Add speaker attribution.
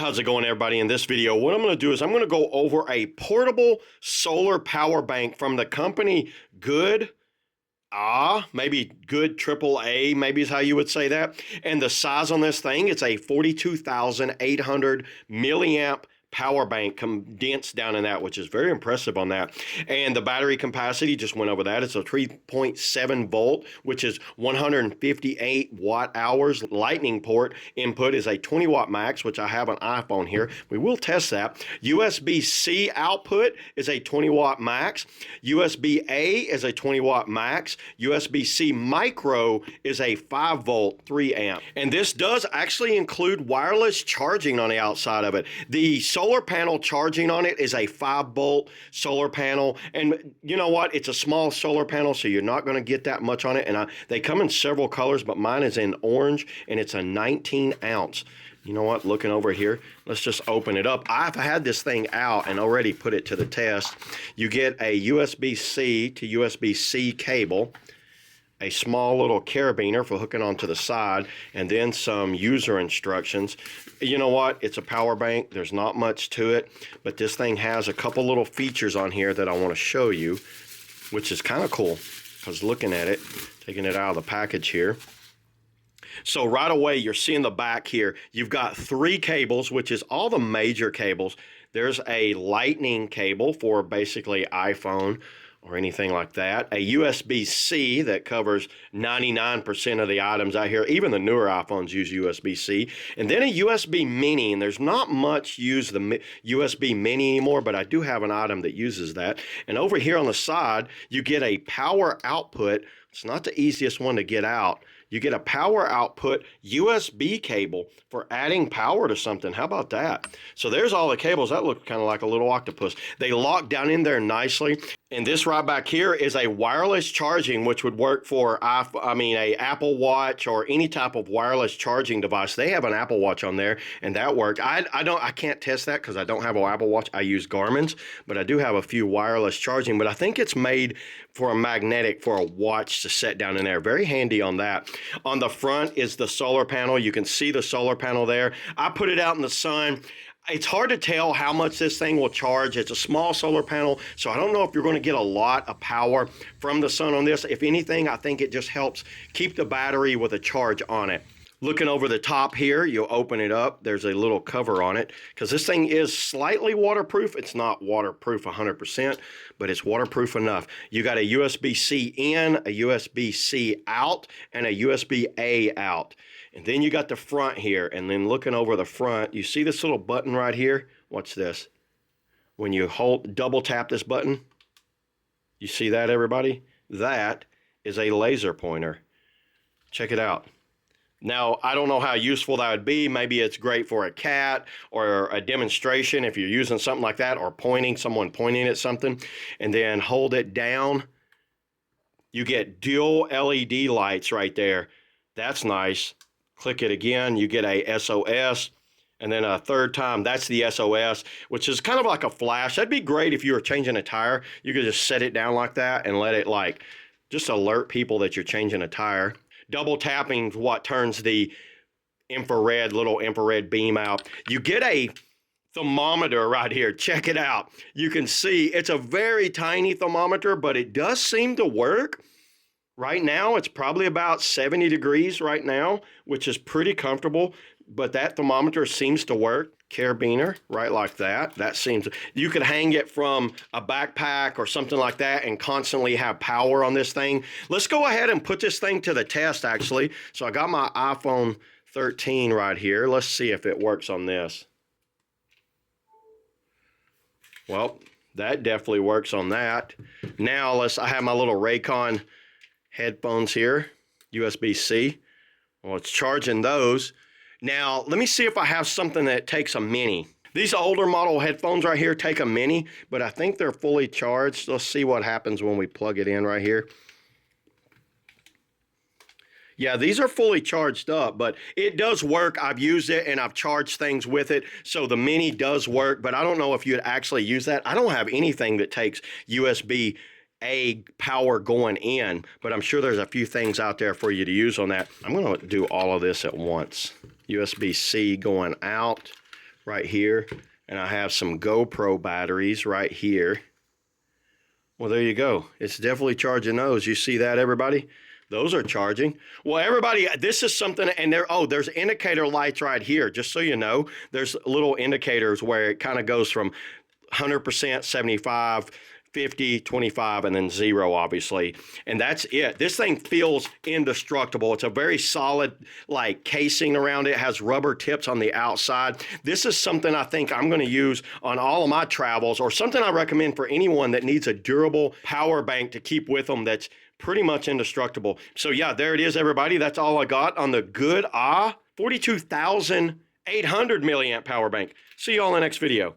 Speaker 1: How's it going, everybody? In this video, what I'm going to do is I'm going to go over a portable solar power bank from the company GOODaaa, maybe Good AAA, maybe is how you would say that. And the size on this thing, it's a 42,800 milliamp power bank condensed down in that, which is very impressive on that. And the battery capacity, just went over that. It's a 3.7 volt, which is 158 watt hours. Lightning port input is a 20 watt max, which I have an iPhone here. We will test that. USB-C output is a 20 watt max. USB-A is a 20 watt max. USB-C micro is a 5 volt, 3 amp. And this does actually include wireless charging on the outside of it. The solar panel charging on it is a 5 volt solar panel, and you know what, it's a small solar panel, so you're not going to get that much on it. And they come in several colors, but mine is in orange, and it's a 19 ounce. You know what, looking over here, let's just open it up. I've had this thing out and already put it to the test. You get a USB-C to USB-C cable, a small little carabiner for hooking onto the side, and then some user instructions. You know what? It's a power bank. There's not much to it, but this thing has a couple little features on here that I want to show you, which is kind of cool. I was looking at it, taking it out of the package here. So right away, you're seeing the back here. You've got 3 cables, which is all the major cables. There's a lightning cable for basically iPhone or anything like that. A USB-C that covers 99% of the items out here. Even the newer iPhones use USB-C. And then a USB mini, and there's not much use the USB mini anymore, but I do have an item that uses that. And over here on the side, you get a power output. It's not the easiest one to get out. You get a power output USB cable for adding power to something. How about that? So there's all the cables. That looks kind of like a little octopus. They lock down in there nicely. And this right back here is a wireless charging, which would work for a Apple Watch or any type of wireless charging device. They have an Apple Watch on there, and that worked. I can't test that because I don't have an Apple Watch. I use Garmin's, but I do have a few wireless charging. But I think it's made for a magnetic for a watch to set down in there. Very handy on that. On the front is the solar panel. You can see the solar panel there. I put it out in the sun. It's hard to tell how much this thing will charge. It's a small solar panel, so I don't know if you're going to get a lot of power from the sun on this. If anything, I think it just helps keep the battery with a charge on it. Looking over the top here, you'll open it up. There's a little cover on it because this thing is slightly waterproof. It's not waterproof 100%, but it's waterproof enough. You got a USB-C in, a USB-C out, and a USB-A out. And then you got the front here, and then looking over the front, you see this little button right here? Watch this. When you double tap this button, you see that, everybody? That is a laser pointer. Check it out. Now, I don't know how useful that would be. Maybe it's great for a cat or a demonstration if you're using something like that, or someone pointing at something, and then hold it down. You get dual LED lights right there. That's nice. Click it again, you get a SOS, and then a third time, that's the SOS, which is kind of like a flash. That'd be great if you were changing a tire. You could just set it down like that and let it just alert people that you're changing a tire. Double tapping what turns the little infrared beam out. You get a thermometer right here. Check it out. You can see it's a very tiny thermometer, but it does seem to work. Right now, it's probably about 70 degrees right now, which is pretty comfortable, but that thermometer seems to work. Carabiner, right like that. You could hang it from a backpack or something like that and constantly have power on this thing. Let's go ahead and put this thing to the test, actually. So I got my iPhone 13 right here. Let's see if it works on this. Well, that definitely works on that. Now, I have my little Raycon headphones here, USB-C. Well, it's charging those. Now, let me see if I have something that takes a mini. These older model headphones right here take a mini, but I think they're fully charged. Let's see what happens when we plug it in right here. Yeah, these are fully charged up, but it does work. I've used it and I've charged things with it, so the mini does work, but I don't know if you'd actually use that. I don't have anything that takes USB power going in, but I'm sure there's a few things out there for you to use on that. I'm going to do all of this at once. USB-C going out, right here, and I have some GoPro batteries right here. Well, there you go. It's definitely charging those. You see that, everybody? Those are charging. Well, everybody, this is something, and there's indicator lights right here. Just so you know, there's little indicators where it kind of goes from 100%, 75, 50, 25, and then 0, obviously. And that's it. This thing feels indestructible. It's a very solid, like, casing around it. It has rubber tips on the outside. This is something I think I'm going to use on all of my travels, or something I recommend for anyone that needs a durable power bank to keep with them that's pretty much indestructible. So yeah, there it is, everybody. That's all I got on the GOODaaa 42,800 milliamp power bank. See you all in the next video.